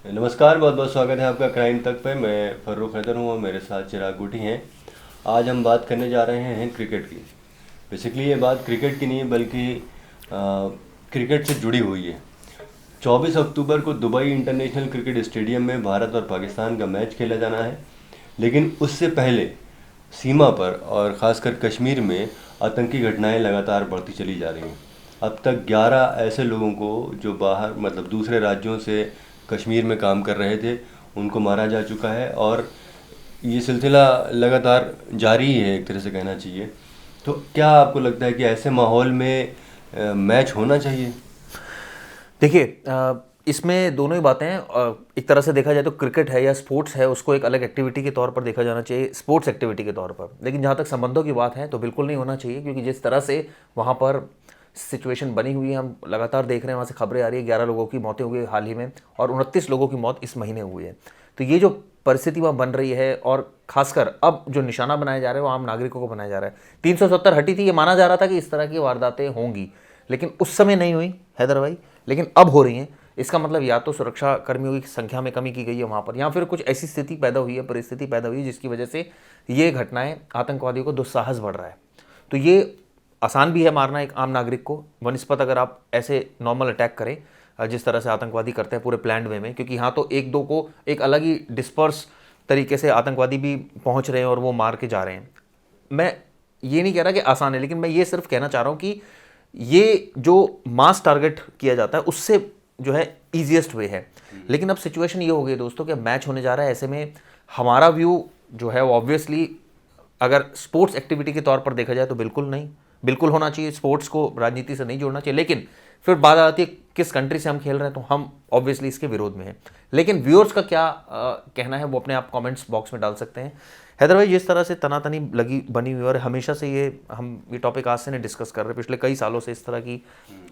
नमस्कार, बहुत बहुत स्वागत है आपका क्राइम तक पे। मैं फर्रुख हैदर हूँ और मेरे साथ चिराग गुटी हैं। आज हम बात करने जा रहे हैं क्रिकेट की। बेसिकली ये बात क्रिकेट की नहीं है बल्कि क्रिकेट से जुड़ी हुई है। 24 अक्टूबर को दुबई इंटरनेशनल क्रिकेट स्टेडियम में भारत और पाकिस्तान का मैच खेला जाना है। लेकिन उससे पहले सीमा पर और ख़ासकर कश्मीर में आतंकी घटनाएं लगातार बढ़ती चली जा रही हैं। अब तक 11 ऐसे लोगों को जो बाहर मतलब दूसरे राज्यों से कश्मीर में काम कर रहे थे उनको मारा जा चुका है और ये सिलसिला लगातार जारी ही है, एक तरह से कहना चाहिए। तो क्या आपको लगता है कि ऐसे माहौल में मैच होना चाहिए? देखिए, इसमें दोनों ही बातें हैं। एक तरह से देखा जाए तो क्रिकेट है या स्पोर्ट्स है, उसको एक अलग एक्टिविटी के तौर पर देखा जाना चाहिए, स्पोर्ट्स एक्टिविटी के तौर पर। लेकिन जहाँ तक संबंधों की बात है तो बिल्कुल नहीं होना चाहिए, क्योंकि जिस तरह से वहाँ पर सिचुएशन बनी हुई है, हम लगातार देख रहे हैं, वहाँ से खबरें आ रही है, 11 लोगों की मौतें हुई हाल ही में और 29 लोगों की मौत इस महीने हुई है। तो ये जो परिस्थिति वहाँ बन रही है, और खासकर अब जो निशाना बनाया जा रहा है वो आम नागरिकों को बनाया जा रहा है। 370 हटी थी, ये माना जा रहा था कि इस तरह की वारदातें होंगी, लेकिन उस समय नहीं हुई हैदर भाई, लेकिन अब हो रही हैं। इसका मतलब या तो सुरक्षा कर्मियों की संख्या में कमी की गई है वहाँ पर, या फिर कुछ ऐसी स्थिति पैदा हुई है, परिस्थिति पैदा हुई है जिसकी वजह से ये घटनाएं, आतंकवादियों को दुस्साहस बढ़ रहा है। तो ये आसान भी है मारना एक आम नागरिक को वनिस्पत अगर आप ऐसे नॉर्मल अटैक करें जिस तरह से आतंकवादी करते हैं पूरे प्लान्ड वे में, क्योंकि यहाँ तो एक दो को एक अलग ही डिस्पर्स तरीके से आतंकवादी भी पहुँच रहे हैं और वो मार के जा रहे हैं। मैं ये नहीं कह रहा कि आसान है, लेकिन मैं ये सिर्फ कहना चाह रहा हूँ कि ये जो मास टारगेट किया जाता है उससे जो है ईजिएस्ट वे है। लेकिन अब सिचुएशन ये हो गई दोस्तों कि मैच होने जा रहा है, ऐसे में हमारा व्यू जो है वो ऑब्वियसली अगर स्पोर्ट्स एक्टिविटी के तौर पर देखा जाए तो बिल्कुल नहीं, बिल्कुल होना चाहिए, स्पोर्ट्स को राजनीति से नहीं जोड़ना चाहिए। लेकिन फिर बात आती है किस कंट्री से हम खेल रहे हैं, तो हम ऑब्वियसली इसके विरोध में हैं। लेकिन व्यूअर्स का क्या कहना है वो अपने आप कमेंट्स बॉक्स में डाल सकते हैं। हैदर भाई, जिस तरह से तनातनी लगी बनी हुई है, और हमेशा से ये टॉपिक आज से नहीं डिस्कस कर रहे, पिछले कई सालों से इस तरह की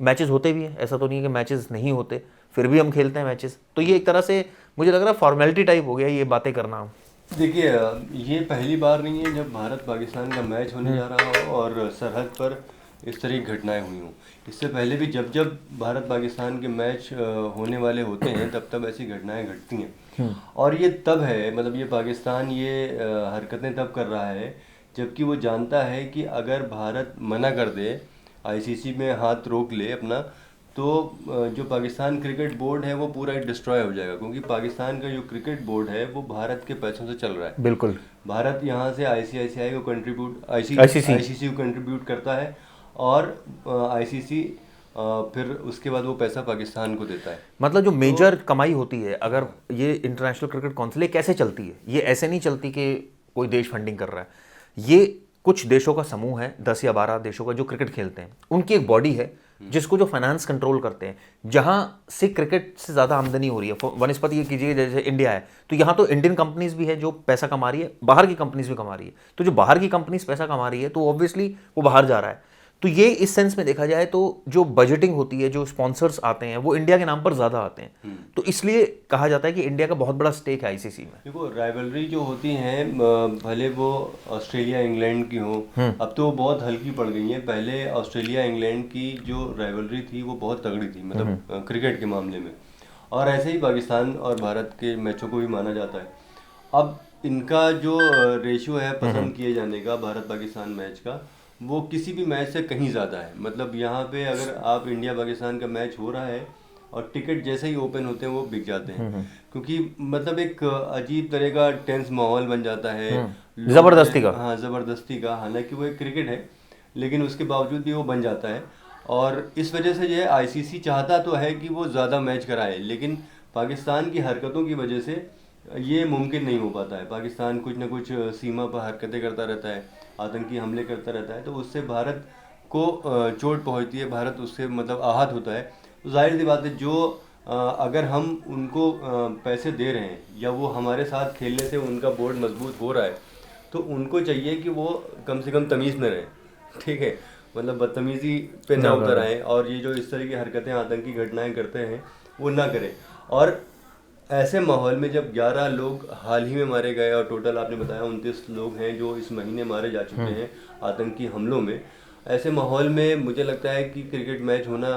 मैचेस होते भी हैं, ऐसा तो नहीं है कि मैचेस नहीं होते, फिर भी हम खेलते हैं मैचेस। तो ये एक तरह से मुझे लग रहा है फॉर्मेलिटी टाइप हो गया ये बातें करना। देखिए, ये पहली बार नहीं है जब भारत पाकिस्तान का मैच होने जा रहा हो और सरहद पर इस तरह की घटनाएं हुई हों। इससे पहले भी जब जब भारत पाकिस्तान के मैच होने वाले होते हैं तब तब ऐसी घटनाएं घटती हैं। और ये तब है, मतलब ये पाकिस्तान ये हरकतें तब कर रहा है जबकि वो जानता है कि अगर भारत मना कर दे, आईसीसी में हाथ रोक ले अपना, तो जो पाकिस्तान क्रिकेट बोर्ड है वो पूरा डिस्ट्रॉय हो जाएगा। क्योंकि पाकिस्तान का जो क्रिकेट बोर्ड है वो भारत के पैसों से चल रहा है। बिल्कुल। भारत यहाँ से आईसीआईसीआई को कंट्रीब्यूट आईसीसी आईसीसी को कंट्रीब्यूट करता है और आईसीसी फिर उसके बाद वो पैसा पाकिस्तान को देता है। मतलब जो तो मेजर कमाई होती है, अगर ये इंटरनेशनल क्रिकेट काउंसिल कैसे चलती है, ये ऐसे नहीं चलती कि कोई देश फंडिंग कर रहा है। ये कुछ देशों का समूह है, 10 या 12 देशों का जो क्रिकेट खेलते हैं, उनकी एक बॉडी है जिसको जो फाइनेंस कंट्रोल करते हैं। जहां से क्रिकेट से ज़्यादा आमदनी हो रही है, वनस्पति ये कीजिए जैसे इंडिया है, तो यहाँ तो इंडियन कंपनीज भी है जो पैसा कमा रही है, बाहर की कंपनीज भी कमा रही है। तो जो बाहर की कंपनीज पैसा कमा रही है तो ऑब्वियसली वो बाहर जा रहा है। तो ये इस सेंस में देखा जाए तो जो बजटिंग होती है, जो स्पॉन्सर्स आते हैं, वो इंडिया के नाम पर ज़्यादा आते हैं। तो इसलिए कहा जाता है कि इंडिया का बहुत बड़ा स्टेक है आईसीसी में। देखो, राइवलरी जो होती हैं भले वो ऑस्ट्रेलिया इंग्लैंड की हो, अब तो वो बहुत हल्की पड़ गई हैं। पहले ऑस्ट्रेलिया इंग्लैंड की जो राइवलरी थी वो बहुत तगड़ी थी, मतलब क्रिकेट के मामले में। और ऐसे ही पाकिस्तान और भारत के मैचों को भी माना जाता है। अब इनका जो रेशियो है पसंद किए जाने का भारत पाकिस्तान मैच का, वो किसी भी मैच से कहीं ज़्यादा है। मतलब यहाँ पे अगर आप इंडिया पाकिस्तान का मैच हो रहा है और टिकट जैसे ही ओपन होते हैं वो बिक जाते हैं। क्योंकि मतलब एक अजीब तरह का टेंस माहौल बन जाता है। जबरदस्ती का। हाँ, ज़बरदस्ती का। हालांकि वो एक क्रिकेट है लेकिन उसके बावजूद भी वो बन जाता है। और इस वजह से जो है आईसीसी चाहता तो है कि वो ज़्यादा मैच कराए, लेकिन पाकिस्तान की हरकतों की वजह से ये मुमकिन नहीं हो पाता है। पाकिस्तान कुछ ना कुछ सीमा पर हरकतें करता रहता है, आतंकी हमले करता रहता है, तो उससे भारत को चोट पहुंचती है, भारत उससे मतलब आहत होता है। तो जाहिर सी बात है, जो अगर हम उनको पैसे दे रहे हैं या वो हमारे साथ खेलने से उनका बोर्ड मजबूत हो रहा है, तो उनको चाहिए कि वो कम से कम तमीज़ में रहें। ठीक है, मतलब बदतमीज़ी पे ना उतर आए और ये जो इस तरह की हरकतें आतंकी घटनाएं करते हैं वो ना करें। और ऐसे माहौल में जब 11 लोग हाल ही में मारे गए और टोटल आपने बताया 29 लोग हैं जो इस महीने मारे जा चुके हैं आतंकी हमलों में, ऐसे माहौल में मुझे लगता है कि क्रिकेट मैच होना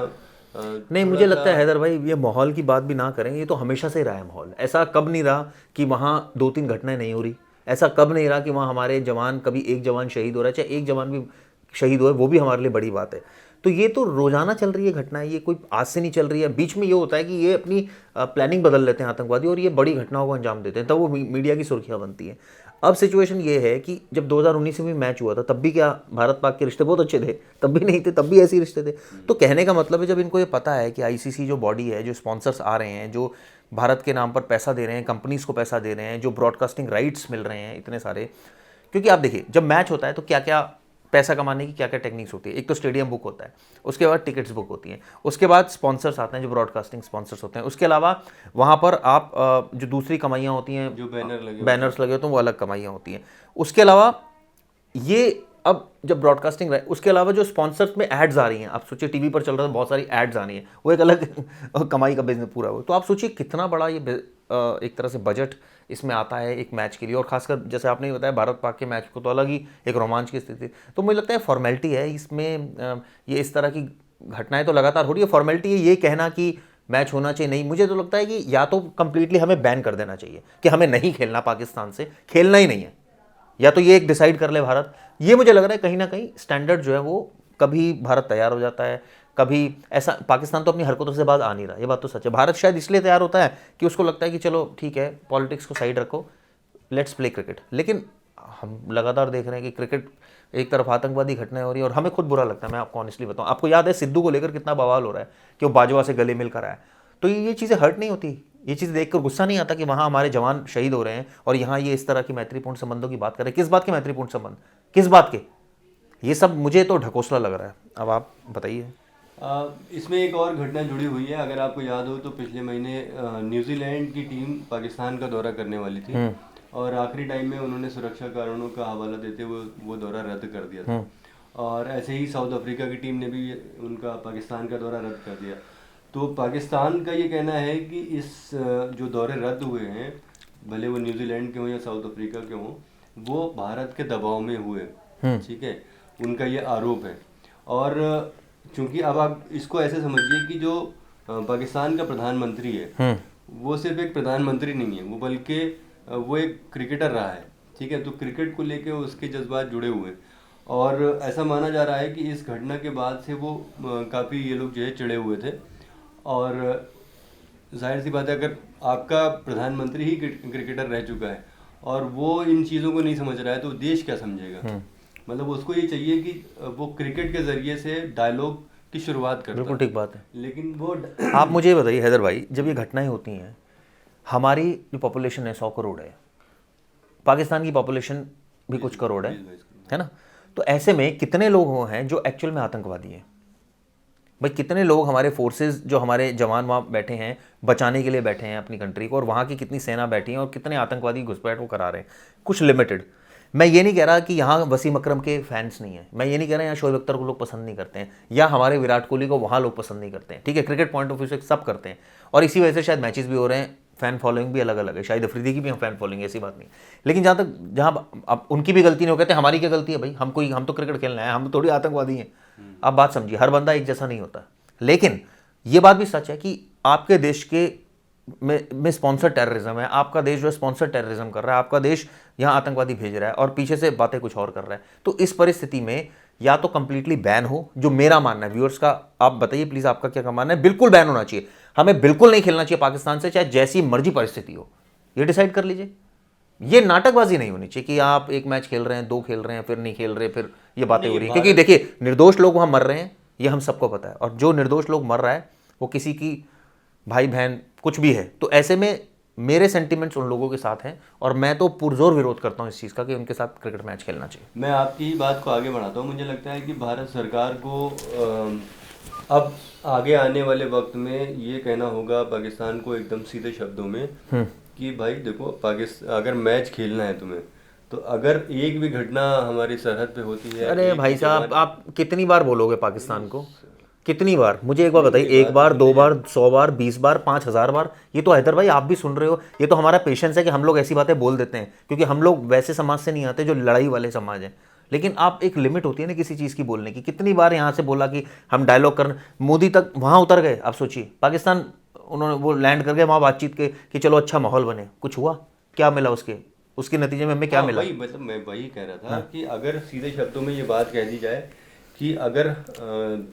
नहीं, मुझे लगता है हैदर भाई, ये माहौल की बात भी ना करें, ये तो हमेशा से रहा है माहौल। ऐसा कब नहीं रहा कि वहाँ 2-3 घटनाएं नहीं हो रही, ऐसा कब नहीं रहा कि वहाँ हमारे जवान, कभी एक जवान शहीद हो रहा है, चाहे एक जवान भी शहीद हुए वो भी हमारे लिए बड़ी बात है। तो ये तो रोजाना चल रही है घटनाएं, ये कोई आज से नहीं चल रही है। बीच में ये होता है कि ये अपनी प्लानिंग बदल लेते हैं आतंकवादी और ये बड़ी घटनाओं को अंजाम देते हैं, तब वो मीडिया की सुर्खियां बनती हैं। अब सिचुएशन ये है कि जब 2019 में भी मैच हुआ था, तब भी क्या भारत पाक के रिश्ते बहुत अच्छे थे? तब भी नहीं थे, तब भी ऐसे ही रिश्ते थे। तो कहने का मतलब है, जब इनको ये पता है कि आईसीसी जो बॉडी है, जो स्पॉन्सर्स आ रहे हैं, जो भारत के नाम पर पैसा दे रहे हैं, कंपनीज को पैसा दे रहे हैं, जो ब्रॉडकास्टिंग राइट्स मिल रहे हैं इतने सारे, क्योंकि आप देखिए जब मैच होता है तो क्या क्या पैसा कमाने की क्या क्या टेक्निक्स होती है। एक तो स्टेडियम बुक होता है, उसके बाद टिकट्स बुक होती हैं, उसके बाद स्पॉन्सर्स आते हैं जो ब्रॉडकास्टिंग स्पॉन्सर्स होते हैं, उसके अलावा वहाँ पर आप जो दूसरी कमाइयाँ होती हैं, जो बैनर्स लगे होते हैं, वो अलग कमाइयाँ होती हैं। उसके अलावा ये अब जब ब्रॉडकास्टिंग उसके अलावा जो स्पॉन्सर्स में एड्स आ रही हैं, आप सोचिए टीवी पर चल रहा है, बहुत सारी एड्स आ रही हैं, वो एक अलग कमाई का बिजनेस पूरा हो। तो आप सोचिए कितना बड़ा ये एक तरह से बजट इसमें आता है एक मैच के लिए। और खासकर जैसे आपने बताया भारत पाक के मैच को, तो अलग ही एक रोमांच की स्थिति। तो मुझे लगता है फॉर्मेलिटी है इसमें, ये इस तरह की घटनाएं तो लगातार हो रही है। फॉर्मेलिटी है ये कहना कि मैच होना चाहिए, नहीं, मुझे तो लगता है कि या तो कंप्लीटली हमें बैन कर देना चाहिए कि हमें नहीं खेलना, पाकिस्तान से खेलना ही नहीं है, या तो ये एक डिसाइड कर ले भारत। ये मुझे लग रहा है कहीं ना कहीं स्टैंडर्ड जो है वो, कभी भारत तैयार हो जाता है, कभी ऐसा। पाकिस्तान तो अपनी हरकतों से बाज आ नहीं रहा, ये बात तो सच है। भारत शायद इसलिए तैयार होता है कि उसको लगता है कि चलो ठीक है, पॉलिटिक्स को साइड रखो, लेट्स प्ले क्रिकेट। लेकिन हम लगातार देख रहे हैं कि क्रिकेट एक तरफ आतंकवादी घटनाएं हो रही है और हमें खुद बुरा लगता है। मैं आपको ऑनेस्टली बताऊं, आपको याद है सिद्धू को लेकर कितना बवाल हो रहा है कि वो बाजवा से गले मिलकर आया। तो ये चीज़ें हर्ट नहीं होती, ये चीज़ देखकर गुस्सा नहीं आता कि वहाँ हमारे जवान शहीद हो रहे हैं और यहाँ ये इस तरह की मैत्रीपूर्ण संबंधों की बात कर रहे हैं? किस बात के मैत्रीपूर्ण संबंध, किस बात के? ये सब मुझे तो ढकोसला लग रहा है। अब आप बताइए। इसमें एक और घटना जुड़ी हुई है। अगर आपको याद हो तो पिछले महीने न्यूजीलैंड की टीम पाकिस्तान का दौरा करने वाली थी और आखिरी टाइम में उन्होंने सुरक्षा कारणों का हवाला देते हुए वो दौरा रद्द कर दिया था। और ऐसे ही साउथ अफ्रीका की टीम ने भी उनका पाकिस्तान का दौरा रद्द कर दिया। तो पाकिस्तान का ये कहना है कि इस जो दौरे रद्द हुए हैं, भले वो न्यूजीलैंड के हों या साउथ अफ्रीका के हों, वो भारत के दबाव में हुए, ठीक है, उनका ये आरोप है। और चूंकि अब आप इसको ऐसे समझिए कि जो पाकिस्तान का प्रधानमंत्री है वो सिर्फ एक प्रधानमंत्री नहीं है, वो बल्कि वो एक क्रिकेटर रहा है, ठीक है। तो क्रिकेट को लेके उसके जज्बात जुड़े हुए हैं और ऐसा माना जा रहा है कि इस घटना के बाद से वो काफ़ी ये लोग जो है चिढ़े हुए थे। और जाहिर सी बात है, अगर आपका प्रधानमंत्री ही क्रिकेटर रह चुका है और वो इन चीज़ों को नहीं समझ रहा है तो देश क्या समझेगा। मतलब उसको ये चाहिए कि वो क्रिकेट के जरिए से डायलॉग की शुरुआत करता है। बिल्कुल ठीक बात है, लेकिन वो आप मुझे ये बताइए हैदर भाई, जब ये घटनाएं होती हैं, हमारी जो पॉपुलेशन है 100 करोड़ है, पाकिस्तान की पॉपुलेशन भी कुछ करोड़ है ना? तो ऐसे में कितने लोग वो हैं जो एक्चुअल में आतंकवादी हैं? भाई कितने लोग हमारे फोर्सेस, जो हमारे जवान वहाँ बैठे हैं बचाने के लिए बैठे हैं अपनी कंट्री को, और वहाँ की कितनी सेना बैठी है और कितने आतंकवादी घुसपैठ वो करा रहे हैं? कुछ लिमिटेड। मैं ये नहीं कह रहा कि यहाँ वसीम अकरम के फैंस नहीं हैं, मैं ये नहीं कह रहा यहाँ शोएब अख्तर को लोग पसंद नहीं करते हैं, या हमारे विराट कोहली को वहाँ लोग पसंद नहीं करते हैं, ठीक है, क्रिकेट पॉइंट ऑफ व्यू से सब करते हैं, और इसी वजह से शायद मैचेस भी हो रहे हैं, फैन फॉलोइंग भी अलग अलग है, शायद अफरीदी की भी हम फैन फॉलोइंग, ऐसी बात नहीं। लेकिन जहाँ अब उनकी भी गलती नहीं हो, कहते हमारी क्या गलती है भाई, हम तो क्रिकेट खेलना है, हम थोड़ी आतंकवादी हैं। आप बात समझिए, हर बंदा एक जैसा नहीं होता। लेकिन ये बात भी सच है कि आपके देश के में स्पॉन्सर टेररिज्म है, आपका देश जो है स्पॉन्सर टेररिज्म कर रहा है, आपका देश यहाँ आतंकवादी भेज रहा है और पीछे से बातें कुछ और कर रहा है। तो इस परिस्थिति में या तो कंप्लीटली बैन हो, जो मेरा मानना है, व्यूअर्स का आप बताइए प्लीज, आपका क्या मानना है? बिल्कुल बैन होना चाहिए, हमें बिल्कुल नहीं खेलना चाहिए पाकिस्तान से, चाहे जैसी मर्जी परिस्थिति हो, ये डिसाइड कर लीजिए। ये नाटकबाजी नहीं होनी चाहिए कि आप एक मैच खेल रहे हैं, 2 खेल रहे हैं, फिर नहीं खेल रहे, फिर ये बातें हो रही हैं। क्योंकि देखिए निर्दोष लोग वहां मर रहे हैं, ये हम सबको पता है, और जो निर्दोष लोग मर रहा है वो किसी की भाई बहन कुछ भी है। तो ऐसे में मेरे सेंटिमेंट्स उन लोगों के साथ हैं और मैं तो पुरजोर विरोध करता हूं इस चीज़ का कि उनके साथ क्रिकेट मैच खेलना चाहिए। मैं आपकी ही बात को आगे बढ़ाता हूं। मुझे लगता है कि भारत सरकार को अब आगे आने वाले वक्त में ये कहना होगा पाकिस्तान को एकदम सीधे शब्दों में कि भाई देखो, पाकिस्तान अगर मैच खेलना है तुम्हें, तो अगर एक भी घटना हमारी सरहद पे होती है, अरे भाई साहब, आप कितनी बार बोलोगे पाकिस्तान को, कितनी बार? मुझे एक बार बताइए, 1 बार, 2 बार, 100 बार, 20 बार, 5000 बार? ये तो हैदर भाई आप भी सुन रहे हो, ये तो हमारा पेशेंस है कि हम लोग ऐसी बातें बोल देते हैं, क्योंकि हम लोग वैसे समाज से नहीं आते जो लड़ाई वाले समाज हैं। लेकिन आप एक लिमिट होती है ना किसी चीज़ की बोलने की। कितनी बार यहाँ से बोला कि हम डायलॉग कर, मोदी तक वहाँ उतर गए। आप सोचिए पाकिस्तान, उन्होंने वो लैंड कर गए वहाँ बातचीत के कि चलो अच्छा माहौल बने, कुछ हुआ? क्या मिला उसके नतीजे में हमें क्या हाँ मिला? वही, मतलब मैं वही कह रहा था कि अगर सीधे शब्दों में ये बात कह दी जाए कि अगर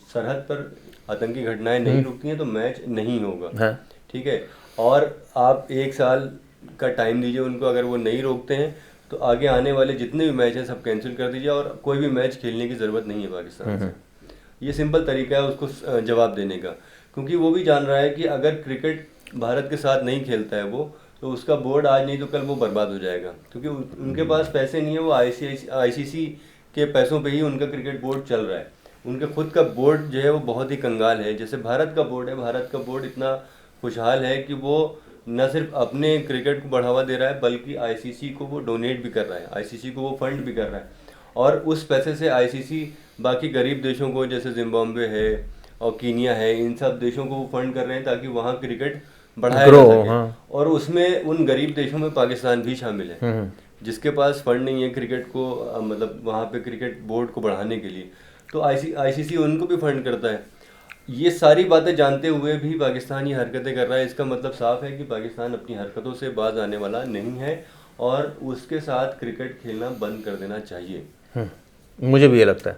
सरहद पर आतंकी घटनाएं नहीं रुकती हैं तो मैच नहीं होगा, हाँ। ठीक है। और आप 1 साल का टाइम दीजिए उनको, अगर वो नहीं रोकते हैं तो आगे आने वाले जितने भी मैच हैं सब कैंसिल कर दीजिए और कोई भी मैच खेलने की ज़रूरत नहीं है पाकिस्तान से। ये सिंपल तरीका है उसको जवाब देने का, क्योंकि वो भी जान रहा है कि अगर क्रिकेट भारत के साथ नहीं खेलता है वो, तो उसका बोर्ड आज नहीं तो कल वो बर्बाद हो जाएगा, क्योंकि उनके पास पैसे नहीं है। वो आईसीसी के पैसों पे ही उनका क्रिकेट बोर्ड चल रहा है। उनके खुद का बोर्ड जो है वो बहुत ही कंगाल है। जैसे भारत का बोर्ड है, भारत का बोर्ड इतना खुशहाल है कि वो न सिर्फ अपने क्रिकेट को बढ़ावा दे रहा है बल्कि आईसीसी को वो डोनेट भी कर रहा है, आईसीसी को वो फंड भी कर रहा है। और उस पैसे से आईसीसी बाकी गरीब देशों को, जैसे जिम्बाब्वे है और कीनिया है, इन सब देशों को वो फंड कर रहे हैं ताकि वहाँ क्रिकेट बढ़ाया जा ग्रो, सके। हाँ। और उसमें उन गरीब देशों में पाकिस्तान भी शामिल है, जिसके पास फंड नहीं है क्रिकेट को मतलब वहाँ पे क्रिकेट बोर्ड को बढ़ाने के लिए, तो आईसीसी उनको भी फंड करता है। ये सारी बातें जानते हुए भी पाकिस्तान ये हरकतें कर रहा है। इसका मतलब साफ है कि पाकिस्तान अपनी हरकतों से बाज आने वाला नहीं है और उसके साथ क्रिकेट खेलना बंद कर देना चाहिए। मुझे भी ये लगता है।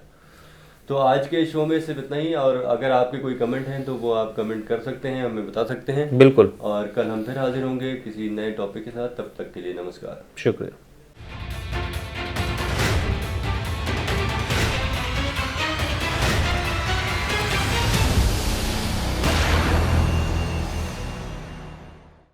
तो आज के शो में सिर्फ इतना ही, और अगर आपके कोई कमेंट हैं तो वो आप कमेंट कर सकते हैं, हमें बता सकते हैं। बिल्कुल। और कल हम फिर हाजिर होंगे किसी नए टॉपिक के साथ। तब तक के लिए नमस्कार। शुक्रिया।